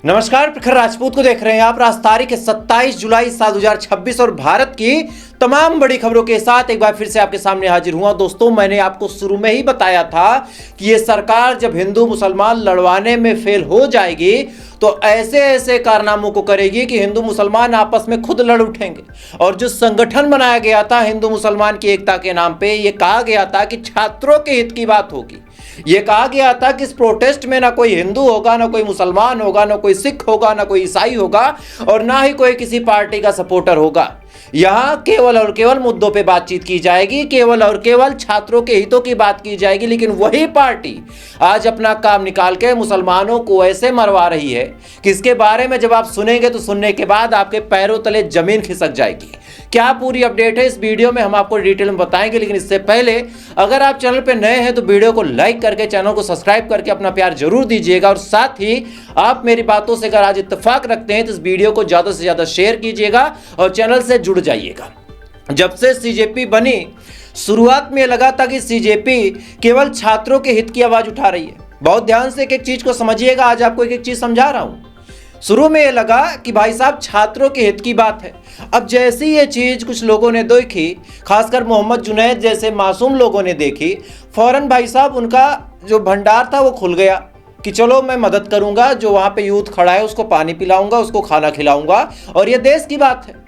नमस्कार, प्रखर राजपूत को देख रहे हैं आप। आज तारीख है 27 जुलाई साल 2026 और भारत की तमाम बड़ी खबरों के साथ एक बार फिर से आपके सामने हाजिर हुआ। दोस्तों, मैंने आपको शुरू में ही बताया था कि ये सरकार जब हिंदू मुसलमान लड़वाने में फेल हो जाएगी तो ऐसे ऐसे कारनामों को करेगी कि हिंदू मुसलमान आपस में खुद लड़ उठेंगे। और जो संगठन बनाया गया था हिंदू मुसलमान की एकता के नाम पे, ये कहा गया था कि छात्रों के हित की बात होगी। ये कहा गया था कि इस प्रोटेस्ट में ना कोई हिंदू होगा, ना कोई मुसलमान होगा, ना कोई सिख होगा, ना कोई ईसाई होगा और ना ही कोई किसी पार्टी का सपोर्टर होगा। यहां केवल और केवल मुद्दों पे बातचीत की जाएगी, केवल और केवल छात्रों के हितों की बात की जाएगी। लेकिन वही पार्टी आज अपना काम निकाल के मुसलमानों को ऐसे मरवा रही है कि इसके बारे में जब आप सुनेंगे तो सुनने के बाद आपके पैरों तले जमीन खिसक जाएगी। क्या पूरी अपडेट है इस वीडियो में हम आपको डिटेल में बताएंगे। लेकिन इससे पहले अगर आप चैनल पे नए हैं तो वीडियो को लाइक करके चैनल को सब्सक्राइब करके अपना प्यार जरूर दीजिएगा। और साथ ही आप मेरी बातों से अगर आज इत्तेफाक रखते हैं तो इस वीडियो को ज्यादा से ज्यादा शेयर कीजिएगा और चैनल से जुड़ जाइएगा। जब से सीजेपी बनी, शुरुआत में लगा था कि सीजेपी केवल छात्रों के हित की आवाज उठा रही है। बहुत ध्यान से एक एक चीज को समझिएगा, आज आपको एक एक चीज समझा रहा हूं। शुरू में ये लगा कि भाई साहब छात्रों के हित की बात है। अब जैसी ये चीज कुछ लोगों ने देखी, खासकर मोहम्मद जुनैद जैसे मासूम लोगों ने देखी, फौरन भाई साहब उनका जो भंडार था वो खुल गया कि चलो मैं मदद करूंगा, जो वहां पे यूथ खड़ा है उसको पानी पिलाऊंगा, उसको खाना खिलाऊंगा। और ये देश की बात है,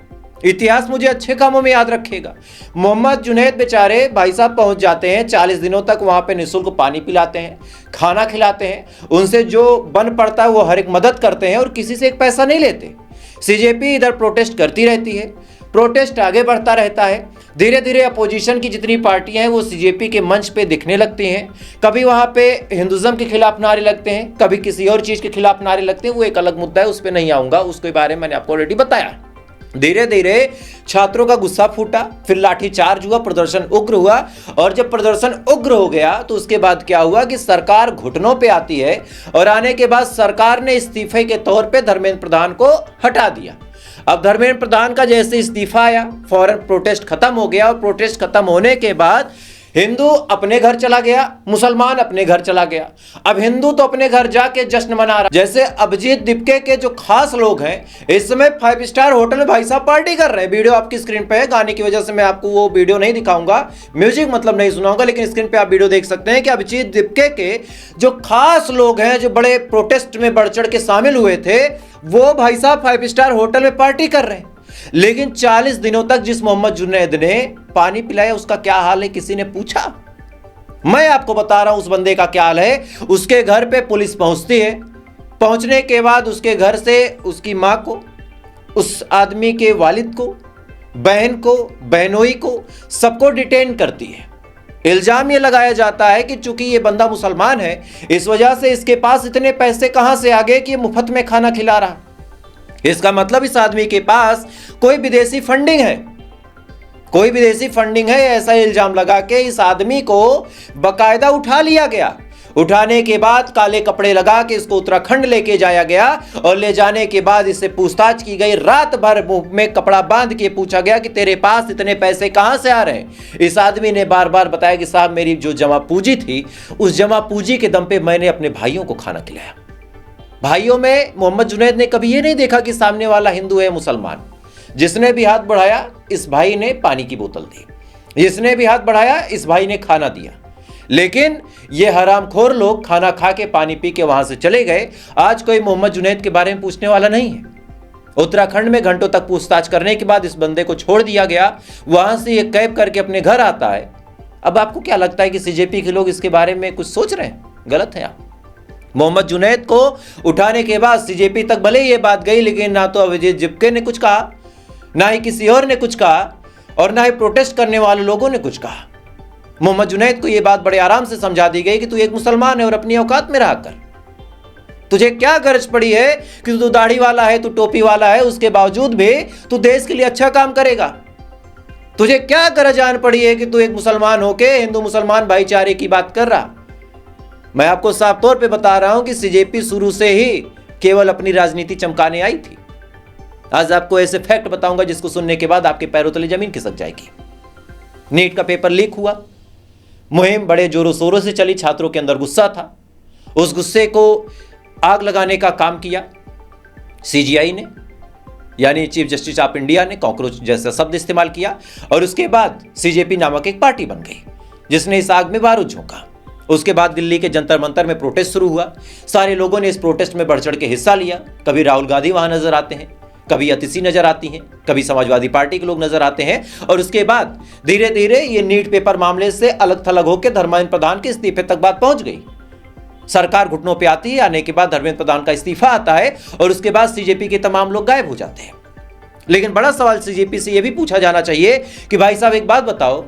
इतिहास मुझे अच्छे कामों में याद रखेगा। मोहम्मद जुनैद बेचारे भाई साहब पहुंच जाते हैं, 40 दिनों तक वहां पे निःशुल्क पानी पिलाते हैं, खाना खिलाते हैं, उनसे जो बन पड़ता है वो हर एक मदद करते हैं और किसी से एक पैसा नहीं लेते। सीजेपी इधर प्रोटेस्ट करती रहती है, प्रोटेस्ट आगे बढ़ता रहता है। धीरे धीरे अपोजिशन की जितनी पार्टियां हैं वो सीजेपी के मंच पे दिखने लगती हैं। कभी वहां पे हिंदुज्म के खिलाफ नारे लगते हैं, कभी किसी और चीज के खिलाफ नारे लगते हैं। वो एक अलग मुद्दा है, उस पर नहीं आऊंगा, उसके बारे में मैंने आपको ऑलरेडी बताया। धीरे धीरे छात्रों का गुस्सा फूटा, फिर लाठीचार्ज हुआ, प्रदर्शन उग्र हुआ। और जब प्रदर्शन उग्र हो गया तो उसके बाद क्या हुआ कि सरकार घुटनों पे आती है और आने के बाद सरकार ने इस्तीफे के तौर पे धर्मेंद्र प्रधान को हटा दिया। अब धर्मेंद्र प्रधान का जैसे इस्तीफा आया, फौरन प्रोटेस्ट खत्म हो गया। और प्रोटेस्ट खत्म होने के बाद हिंदू अपने घर चला गया, मुसलमान अपने घर चला गया। अब हिंदू तो अपने घर जाके जश्न मना रहा। जैसे अभिजीत दीपके के जो खास लोग हैं इस समय 5 स्टार होटल में भाई साहब पार्टी कर रहे हैं। वीडियो आपकी स्क्रीन पे है, गाने की वजह से मैं आपको वो वीडियो नहीं दिखाऊंगा, म्यूजिक मतलब नहीं सुनाऊंगा, लेकिन स्क्रीन पे आप वीडियो देख सकते हैं कि अभिजीत दीपके के जो खास लोग हैं, जो बड़े प्रोटेस्ट में बढ़ चढ़ के शामिल हुए थे, वो भाई साहब 5 स्टार होटल में पार्टी कर रहे हैं। लेकिन 40 दिनों तक जिस मोहम्मद जुनैद ने पानी पिलाया उसका क्या हाल है, किसी ने पूछा? मैं आपको बता रहा हूं उस बंदे का क्या हाल है। उसके घर पे पुलिस पहुंचती है, पहुंचने के बाद उसके घर से उसकी मां को, उस आदमी के वालिद को, बहन को, बहनोई को, सबको डिटेन करती है। इल्जाम ये लगाया जाता है कि चूंकि ये बंदा मुसलमान है, इस वजह से इसके पास इतने पैसे कहां से आ गए कि ये मुफ्त में खाना खिला रहा। इसका मतलब इस आदमी के पास कोई विदेशी फंडिंग है, कोई विदेशी फंडिंग है। ऐसा इल्जाम लगा के इस आदमी को बकायदा उठा लिया गया। उठाने के बाद काले कपड़े लगा के इसको उत्तराखंड लेके जाया गया और ले जाने के बाद इससे पूछताछ की गई। रात भर मुंह में कपड़ा बांध के पूछा गया कि तेरे पास इतने पैसे कहां से आ रहे हैं। इस आदमी ने बार बार बताया कि साहब मेरी जो जमा पूंजी थी, उस जमा पूंजी के दम पे मैंने अपने भाइयों को खाना खिलाया। भाइयों में मोहम्मद जुनैद ने कभी ये नहीं देखा कि सामने वाला हिंदू है मुसलमान। जिसने भी हाथ बढ़ाया इस भाई ने पानी की बोतल दी, जिसने भी हाथ बढ़ाया इस भाई ने खाना दिया। लेकिन ये हरामखोर लोग खाना खा के पानी पी के वहां से चले गए। आज कोई मोहम्मद जुनैद के बारे में पूछने वाला नहीं है। उत्तराखंड में घंटों तक पूछताछ करने के बाद इस बंदे को छोड़ दिया गया। वहां से ये कैब करके अपने घर आता है। अब आपको क्या लगता है कि सीजेपी के लोग इसके बारे में कुछ सोच रहे हैं? गलत है आप। मोहम्मद जुनैद को उठाने के बाद सीजेपी तक भले ये बात गई, लेकिन ना तो अभिजीत दीपके ने कुछ कहा, ना ही किसी और ने कुछ कहा, और ना ही प्रोटेस्ट करने वाले लोगों ने कुछ कहा। मोहम्मद जुनैद को यह बात बड़े आराम से समझा दी गई कि तू एक मुसलमान है और अपनी औकात में रहा कर। तुझे क्या गरज पड़ी है कि तू दाढ़ी वाला है, तू टोपी वाला है, उसके बावजूद भी तू देश के लिए अच्छा काम करेगा? तुझे क्या गरज आन पड़ी है कि तू एक मुसलमान होके हिंदू मुसलमान भाईचारे की बात कर रहा? मैं आपको साफ तौर पे बता रहा हूं कि सीजेपी शुरू से ही केवल अपनी राजनीति चमकाने आई थी। आज आपको ऐसे फैक्ट बताऊंगा जिसको सुनने के बाद आपके पैरों तले जमीन खिसक जाएगी। नीट का पेपर लीक हुआ, मुहिम बड़े जोरों शोरों से चली, छात्रों के अंदर गुस्सा था, उस गुस्से को आग लगाने का काम किया। सीजीआई ने यानी चीफ जस्टिस ऑफ इंडिया ने कॉकरोच जैसा शब्द इस्तेमाल किया और उसके बाद सीजेपी नामक एक पार्टी बन गई जिसने इस आग में बारूद झोंका। उसके बाद दिल्ली के जंतर मंतर में प्रोटेस्ट शुरू हुआ। सारे लोगों ने इस प्रोटेस्ट में बढ़ चढ़ के हिस्सा लिया। कभी राहुल गांधी वहां नजर आते हैं, कभी अतिशी नजर आती हैं, कभी समाजवादी पार्टी के लोग नजर आते हैं और उसके बाद धीरे धीरे ये नीट पेपर मामले से अलग थलग होकर धर्मेंद्र प्रधान के इस्तीफे तक बात पहुंच गई। सरकार घुटनों पे आती है, आने के बाद धर्मेंद्र प्रधान का इस्तीफा आता है और उसके बाद सीजेपी के तमाम लोग गायब हो जाते हैं। लेकिन बड़ा सवाल सीजेपी से यह भी पूछा जाना चाहिए कि भाई साहब एक बात बताओ,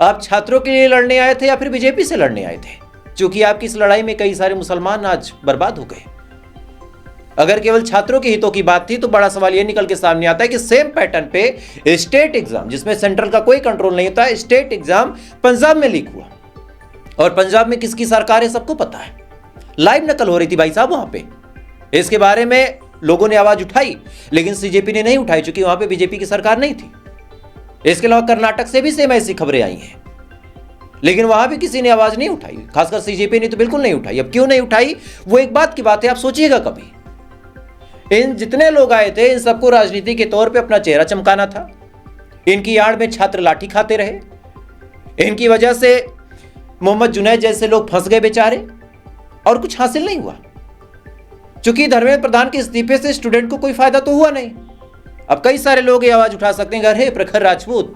आप छात्रों के लिए लड़ने आए थे या फिर बीजेपी से लड़ने आए थे? क्योंकि आपकी इस लड़ाई में कई सारे मुसलमान आज बर्बाद हो गए। अगर केवल छात्रों के हितों की बात थी तो बड़ा सवाल यह निकल के सामने आता है कि सेम पैटर्न पे स्टेट एग्जाम जिसमें सेंट्रल का कोई कंट्रोल नहीं होता, स्टेट एग्जाम पंजाब में लीक हुआ और पंजाब में किसकी सरकार है सबको पता है। लाइव नकल हो रही थी भाई साहब वहां पे। इसके बारे में लोगों ने आवाज उठाई लेकिन सीजेपी ने नहीं उठाई क्योंकि वहां पे बीजेपी की सरकार नहीं थी। इसके अलावा कर्नाटक से भी सेम ऐसी खबरें आई हैं लेकिन वहां भी किसी ने आवाज नहीं उठाई, खासकर सीजेपी ने तो बिल्कुल नहीं उठाई। अब क्यों नहीं उठाई वो एक बात की बात है, आप सोचिएगा कभी। इन जितने लोग आए थे इन सबको राजनीति के तौर पे अपना चेहरा चमकाना था। इनकी आड़ में छात्र लाठी खाते रहे। इनकी वजह से मोहम्मद जुनैद जैसे लोग फंस गए बेचारे और कुछ हासिल नहीं हुआ। चूंकि धर्मेंद्र प्रधान के इस्तीफे से स्टूडेंट को कोई फायदा तो हुआ नहीं। अब कई सारे लोग ये आवाज उठा सकते हैं, अरे प्रखर राजपूत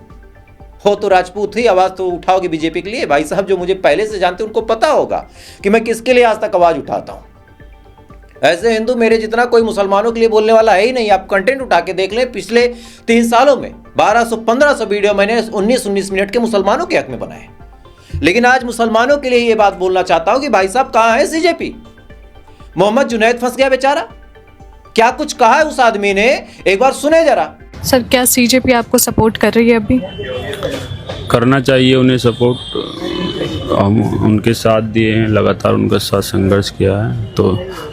हो तो राजपूत ही आवाज तो उठाओगे बीजेपी के लिए। भाई साहब जो मुझे पहले से जानते उनको पता होगा कि मैं किसके लिए आज तक आवाज उठाता हूं। ऐसे हिंदू मेरे जितना कोई मुसलमानों के लिए बोलने वाला है ही नहीं। आप कंटेंट उठा के देख लें, पिछले 3 सालों में 1200-1500 वीडियो मैंने 19-19 मिनट के मुसलमानों के हक में बनाए। लेकिन आज मुसलमानों के लिए यह बात बोलना चाहता हूं कि भाई साहब कहां है सीजेपी? मोहम्मद जुनैद फंस गया बेचारा, क्या कुछ कहा है उस आदमी ने, एक बार सुने जरा। सर क्या सीजेपी आपको सपोर्ट कर रही है? अभी करना चाहिए उन्हें सपोर्ट। हम उनके साथ दिए हैं, लगातार उनके साथ संघर्ष किया है। तो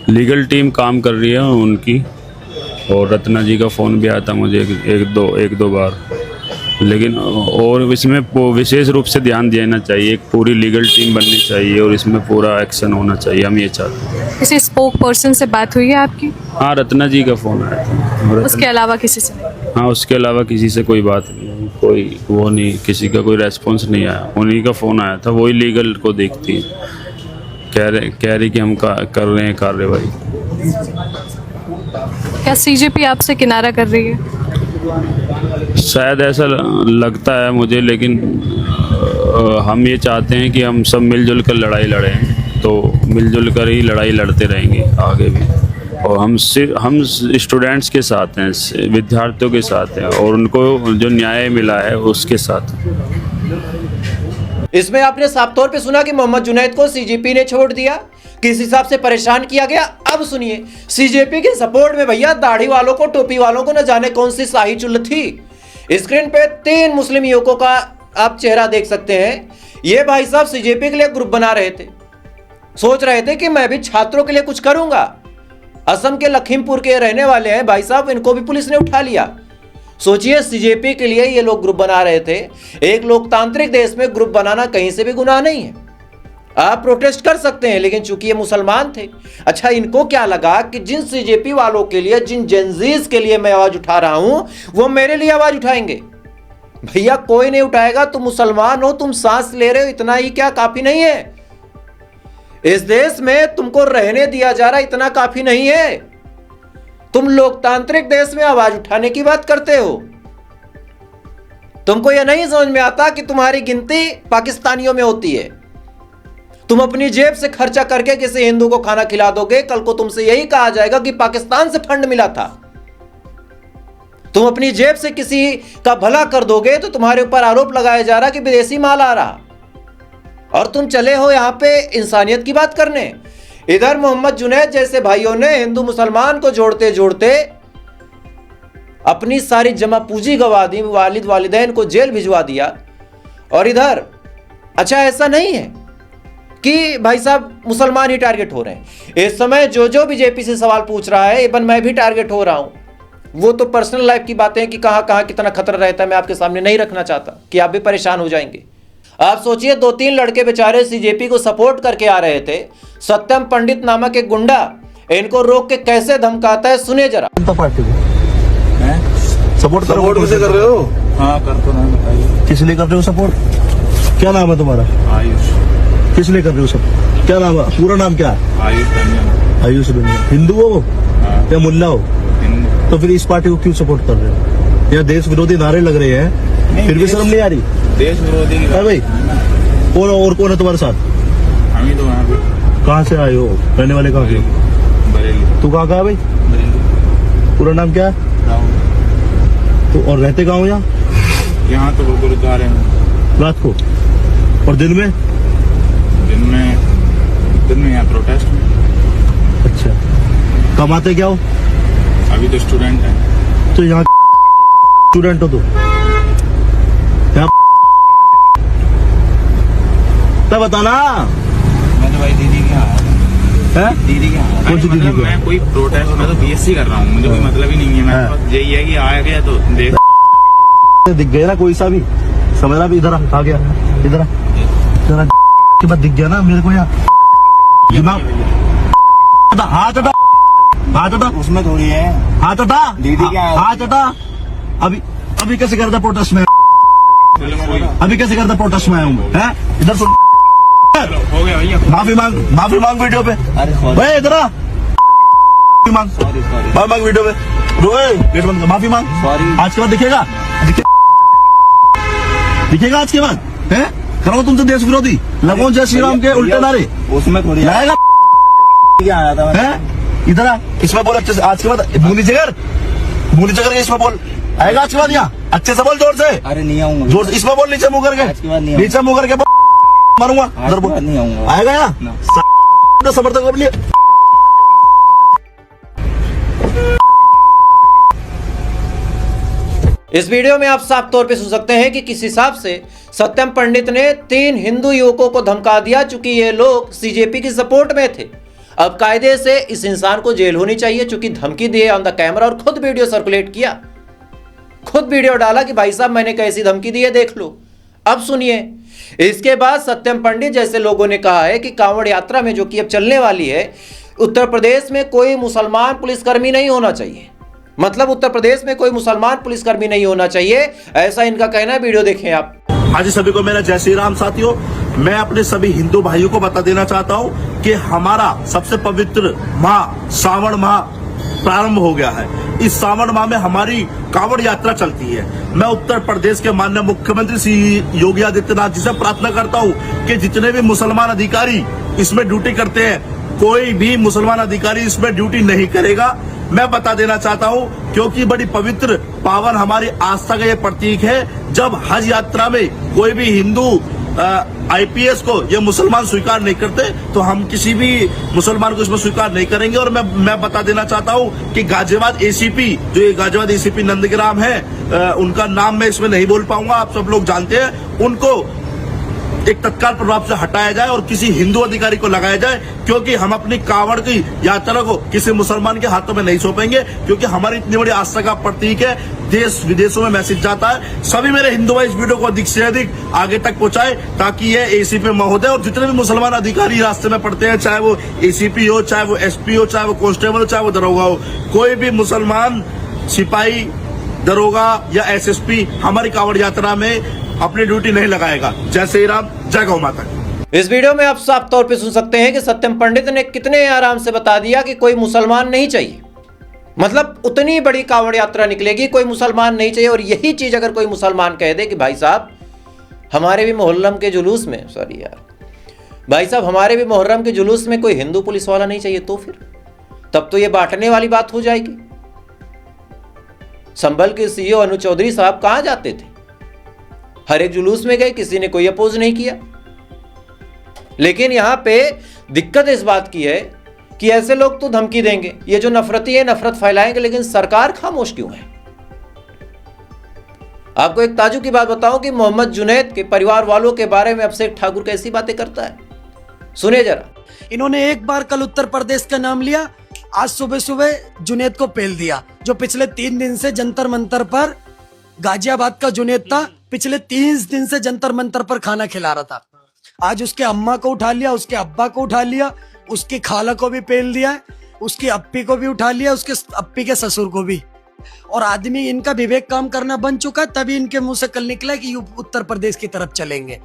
लीगल टीम काम कर रही है उनकी और रत्ना जी का फ़ोन भी आया था मुझे एक दो बार। लेकिन और इसमें विशेष रूप से ध्यान देना चाहिए, एक पूरी लीगल टीम बननी चाहिए और इसमें पूरा एक्शन होना चाहिए। हम ये चाहते हैं। किसी स्पोक पर्सन से बात हुई है आपकी? हाँ, रत्ना जी का फ़ोन आया था। उसके अलावा किसी से? हाँ, उसके अलावा किसी से कोई बात नहीं, कोई वो नहीं, किसी का कोई रेस्पॉन्स नहीं आया। उन्हीं का फ़ोन आया था, वही लीगल को देखती है, कह रही कि हम कर रहे हैं कार्रवाई। क्या सीजेपी आपसे किनारा कर रही है? शायद ऐसा लगता है मुझे, लेकिन हम ये चाहते हैं कि हम सब मिलजुल कर लड़ाई लड़ें। तो मिलजुल कर ही लड़ाई लड़ते रहेंगे आगे भी। और हम स्टूडेंट्स के साथ हैं, विद्यार्थियों के साथ हैं और उनको जो न्याय मिला है उसके साथ। इसमें आपने साफ तौर पे सुना कि मोहम्मद जुनैद को सीजेपी ने छोड़ दिया, किस हिसाब से परेशान किया गया। अब सुनिए, सीजेपी के सपोर्ट में भैया दाढ़ी वालों को, टोपी वालों को न जाने कौन सी शाही चुल्ल थी। स्क्रीन पे 3 मुस्लिम युवकों का आप चेहरा देख सकते हैं। ये भाई साहब सीजेपी के लिए ग्रुप बना रहे थे, सोच रहे थे कि मैं भी छात्रों के लिए कुछ करूंगा। असम के लखीमपुर के रहने वाले हैं भाई साहब, इनको भी पुलिस ने उठा लिया। सोचिए, सीजेपी के लिए ये लोग ग्रुप बना रहे थे। एक लोकतांत्रिक देश में ग्रुप बनाना कहीं से भी गुनाह नहीं है, आप प्रोटेस्ट कर सकते हैं। लेकिन चूंकि ये मुसलमान थे, अच्छा इनको क्या लगा कि जिन सीजेपी वालों के लिए, जिन जेनजीज के लिए मैं आवाज उठा रहा हूं वो मेरे लिए आवाज उठाएंगे। भैया कोई नहीं उठाएगा। तुम मुसलमान हो, तुम सांस ले रहे हो, इतना ही क्या काफी नहीं है? इस देश में तुमको रहने दिया जा रहा, इतना काफी नहीं है? तुम लोकतांत्रिक देश में आवाज उठाने की बात करते हो। तुमको यह नहीं समझ में आता कि तुम्हारी गिनती पाकिस्तानियों में होती है। तुम अपनी जेब से खर्चा करके किसी हिंदू को खाना खिला दोगे, कल को तुमसे यही कहा जाएगा कि पाकिस्तान से फंड मिला था। तुम अपनी जेब से किसी का भला कर दोगे तो तुम्हारे ऊपर आरोप लगाया जा रहा कि विदेशी माल आ रहा, और तुम चले हो यहां पे इंसानियत की बात करने। इधर मोहम्मद जुनैद जैसे भाइयों ने हिंदू मुसलमान को जोड़ते जोड़ते अपनी सारी जमा पूंजी गंवा दी, वालिद वालिदैन को जेल भिजवा दिया। और इधर अच्छा ऐसा नहीं है कि भाई साहब मुसलमान ही टारगेट हो रहे हैं। इस समय जो बीजेपी से सवाल पूछ रहा है, इवन मैं भी टारगेट हो रहा हूं। वो तो पर्सनल लाइफ की बातें हैं कि कहां कितना खतरा रहता है, मैं आपके सामने नहीं रखना चाहता कि आप भी परेशान हो जाएंगे। आप सोचिए, 2-3 लड़के बेचारे सीजेपी को सपोर्ट करके आ रहे थे। सत्यम पंडित नामक एक गुंडा इनको रोक के कैसे धमकाता है, सुने जरा। जनता पार्टी को सपोर्ट सपोर्ट किसे कर रहे हो? हाँ कर तो ना, बताइए। किस लिए कर रहे हो सपोर्ट? क्या नाम है तुम्हारा? आयुष। किस लिए कर रहे हो सब? क्या नाम है? पूरा नाम क्या है? आयुष रंजन। आयुष रंजन। हिंदू हो हाँ। या मुल्ला हो? हिंदू। तो फिर इस पार्टी को क्यों सपोर्ट कर रहे हो? या देश विरोधी नारे लग रहे हैं, फिर भी शर्म नहीं आ रही? देश विरोधी की है भाई? कौन है तुम्हारे साथ? हम ही तो यहाँ पे कहाँ से आए हो? रहने वाले कहाँ के? बरेली। तू कहाँ का है भाई? बरेली। पूरा नाम क्या है? राहुल। तो और रहते कहाँ हो यहाँ? यहाँ तो वो गुरुद्वारे में। रात को और दिन में? दिन में यहाँ प्रोटेस्ट में। अच्छा, कमाते क्या हो? अभी तो स्टूडेंट है। तो यहाँ स्टूडेंट हो तो यहाँ तब बताना। मैं तो भाई दीदी के यहाँ आया। है? दीदी के यहाँ कौन सी दीदी मतलब के? मैं कोई प्रोटेस्ट, मैं तो बीएससी कर रहा हूँ, मुझे कोई मतलब ही नहीं है। मैं हाँ। बस यही है कि आया गया तो देख। दिख गया ना कोई सा भी? समझना भी। इधर आ गया, इधर आ। जरा के बाद दिख गया ना मेरे को यहाँ दिमाग। हाथ हटा, हाथ हटा, उसमें थोड़ी है। हाथ हटा, दीदी क्या है? हाथ हटा। अभी अभी कैसे करता प्रोटेस्ट में? अभी कैसे करता प्रोटेस्ट में आया हूँ मैं? हैं? इधर सुन, हो गया भैया। माफी मांग वीडियो पे। अरे सॉरी भाई इधर आ, मांग सॉरी माफी मांग वीडियो पे। रोए गेट बंद कर, माफी मांग। सॉरी। आज के बाद दिखेगा दिखेगा आज के बाद है? करो तुमसे देश विरोधी, लगो जय श्री राम के उल्टे नारे उसमें थोड़ी लाएगा। क्या आया था मैं? है इधर आ, इसमें बोल अच्छे से। आज के बाद भूली जगर के इसमें बोल। आएगा आज के बाद यहाँ अच्छे से बोल, जोर से। अरे नहीं आऊंगा जोर से इसमें बोल, नीचे मुंह आज के बाद करके, नहीं नीचे मुंह करके बोल, मारूंगा। आज इधर के बोल, बाद नहीं आऊंगा। आएगा यहाँ ना। समर्थक अपने। इस वीडियो में आप साफ तौर पे सुन सकते हैं कि किस हिसाब से सत्यम पंडित ने 3 हिंदू युवकों को धमका दिया, चूंकि ये लोग सीजेपी की सपोर्ट में थे। अब कायदे से इस इंसान को जेल होनी चाहिए, चूंकि धमकी दिए ऑन द कैमरा और खुद वीडियो सर्कुलेट किया, खुद वीडियो डाला कि भाई साहब मैंने कैसी धमकी दी है देख लो। अब सुनिए, इसके बाद सत्यम पंडित जैसे लोगों ने कहा है कि कांवड़ यात्रा में जो कि अब चलने वाली है, उत्तर प्रदेश में कोई मुसलमान पुलिसकर्मी नहीं होना चाहिए। मतलब उत्तर प्रदेश में कोई मुसलमान पुलिसकर्मी नहीं होना चाहिए, ऐसा इनका कहना है। वीडियो देखें आप। आज सभी को मेरा जय श्री राम। साथियों, मैं अपने सभी हिंदू भाइयों को बता देना चाहता हूं कि हमारा सबसे पवित्र माह सावन माह प्रारंभ हो गया है। इस सावन माह में हमारी कांवड़ यात्रा चलती है। मैं उत्तर प्रदेश के माननीय मुख्यमंत्री श्री योगी आदित्यनाथ जी से प्रार्थना करता हूं कि जितने भी मुसलमान अधिकारी इसमें ड्यूटी करते हैं, कोई भी मुसलमान अधिकारी इसमें ड्यूटी नहीं करेगा। मैं बता देना चाहता हूं क्योंकि बड़ी पवित्र पावन हमारी आस्था का ये प्रतीक है। जब हज यात्रा में कोई भी हिंदू आईपीएस को ये मुसलमान स्वीकार नहीं करते, तो हम किसी भी मुसलमान को इसमें स्वीकार नहीं करेंगे। और मैं बता देना चाहता हूं कि गाजियाबाद एसीपी, जो ये गाजियाबाद एसीपी नंदग्राम है, उनका नाम मैं इसमें नहीं बोल पाऊंगा, आप सब लोग जानते हैं। उनको एक तत्काल प्रभाव से हटाया जाए और किसी हिंदू अधिकारी को लगाया जाए, क्योंकि हम अपनी कांवड़ की यात्रा को किसी मुसलमान के हाथों में नहीं सौंपेंगे, क्योंकि हमारी इतनी बड़ी आस्था का प्रतीक है। देश विदेशों में मैसेज जाता है। सभी मेरे हिंदू भाई इस वीडियो को अधिक से अधिक आगे तक पहुंचाए, ताकि ये एसीपी महोदय और जितने भी मुसलमान अधिकारी रास्ते में पड़ते हैं, चाहे वो एसीपी हो, चाहे वो एसपी हो, चाहे वो कांस्टेबल हो, चाहे वो दरोगा हो, कोई भी मुसलमान सिपाही, दरोगा या एसएसपी हमारी कांवड़ यात्रा में अपनी ड्यूटी नहीं लगाएगा। जय श्री राम, जय गौ माता। इस वीडियो में आप साफ तौर पे सुन सकते हैं कि सत्यम पंडित ने कितने आराम से बता दिया कि कोई मुसलमान नहीं चाहिए। मतलब उतनी बड़ी कांवड़ यात्रा निकलेगी, कोई मुसलमान नहीं चाहिए। और यही चीज अगर कोई मुसलमान कह दे कि भाई साहब हमारे भी मुहर्रम के जुलूस में, सॉरी यार भाई साहब हमारे भी मुहर्रम के जुलूस में कोई हिंदू पुलिस वाला नहीं चाहिए, तो फिर तब तो ये बांटने वाली बात हो जाएगी। संभल के सीईओ अनु चौधरी साहब कहां जाते थे? हर एक जुलूस में गए, किसी ने कोई अपोज नहीं किया। लेकिन यहां पे दिक्कत इस बात की है कि ऐसे लोग तो धमकी देंगे, ये जो नफरती है नफरत फैलाएंगे, लेकिन सरकार खामोश क्यों है? आपको एक ताजुब की बात बताऊं कि मोहम्मद जुनैद के परिवार वालों के बारे में अभिषेक ठाकुर कैसी बातें करता है, सुने जरा। इन्होंने एक बार कल उत्तर प्रदेश का नाम लिया, आज सुबह सुबह जुनैद को पेल दिया, जो पिछले 3 दिन से जंतर मंतर पर, गाजियाबाद का जुनैद था, पिछले 30 दिन से जंतर मंतर पर खाना खिला रहा था। आज उसके अम्मा को उठा लिया, उसके अब्बा को उठा लिया, उसकी खाला को भी पेल दिया है। उसकी अप्पी को भी उठा लिया, उसके अप्पी के ससुर को भी। और आदमी इनका विवेक काम करना बंद चुका, तभी इनके मुंह से कल निकला कि उत्तर प्रदेश की तरफ चलेंगे,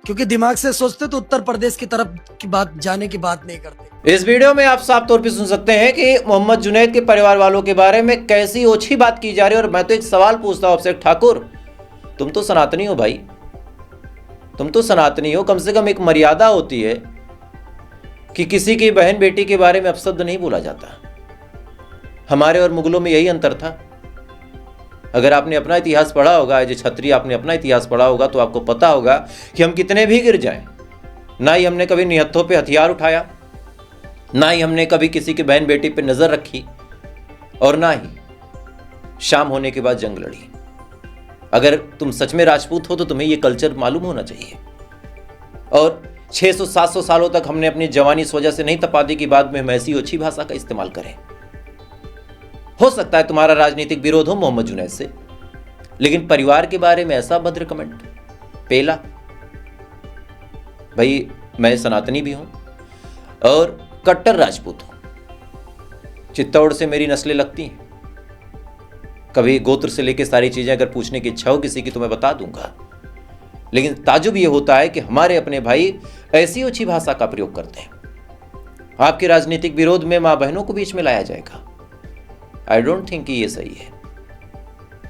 क्योंकि दिमाग से सोचते तो उत्तर प्रदेश की तरफ की बात जाने की बात नहीं करते। इस वीडियो में आप साफ तौर पे सुन सकते हैं कि मोहम्मद जुनैद के परिवार वालों के बारे में कैसी ओछी बात की जा रही है। और मैं तो एक सवाल पूछता हूं आपसे, ठाकुर तुम तो सनातनी हो भाई, तुम तो सनातनी हो, कम से कम एक मर्यादा होती है कि किसी की बहन बेटी के बारे में अपशब्द नहीं बोला जाता। हमारे और मुगलों में यही अंतर था। अगर आपने अपना इतिहास पढ़ा होगा, एज ए क्षत्रिय आपने अपना इतिहास पढ़ा होगा, तो आपको पता होगा कि हम कितने भी गिर जाएं, ना ही हमने कभी निहत्थों पे हथियार उठाया, ना ही हमने कभी किसी की बहन बेटी पे नजर रखी, और ना ही शाम होने के बाद जंग लड़ी। अगर तुम सच में राजपूत हो तो तुम्हें यह कल्चर मालूम होना चाहिए। और 600-700 सालों तक हमने अपनी जवानी इस वजह से नहीं तपा दी कि बाद में हम ऐसी ओछी भाषा का इस्तेमाल करें। हो सकता है तुम्हारा राजनीतिक विरोध हो मोहम्मद जुनैद से, लेकिन परिवार के बारे में ऐसा भद्र कमेंट, पेला। भाई मैं सनातनी भी हूं और कट्टर राजपूत हूं। चित्तौड़ से मेरी नस्लें लगती हैं। कभी गोत्र से लेकर सारी चीजें अगर पूछने की इच्छा हो किसी की तो मैं बता दूंगा। लेकिन ताजुब यह होता है कि हमारे अपने भाई ऐसी ओछी भाषा का प्रयोग करते हैं। आपके राजनीतिक विरोध में मां बहनों को बीच में लाया जाएगा। आई डोंट थिंक कि ये सही है।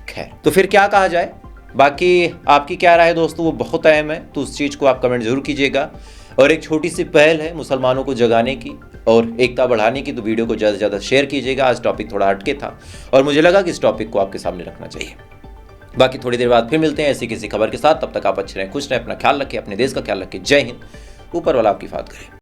खैर, तो फिर क्या कहा जाए? बाकी आपकी क्या राय है दोस्तों, वो बहुत अहम है, तो उस चीज को आप कमेंट जरूर कीजिएगा। और एक छोटी सी पहल है मुसलमानों को जगाने की और एकता बढ़ाने की, तो वीडियो को ज़्यादा से ज़्यादा शेयर कीजिएगा। आज टॉपिक थोड़ा हटके था और मुझे लगा कि इस टॉपिक को आपके सामने रखना चाहिए। बाकी थोड़ी देर बाद फिर मिलते हैं ऐसी किसी खबर के साथ। तब तक आप अच्छे रहें, खुश रहें, अपना ख्याल रखें, अपने देश का ख्याल रखें। जय हिंद। ऊपर वाला आपकी बात करे।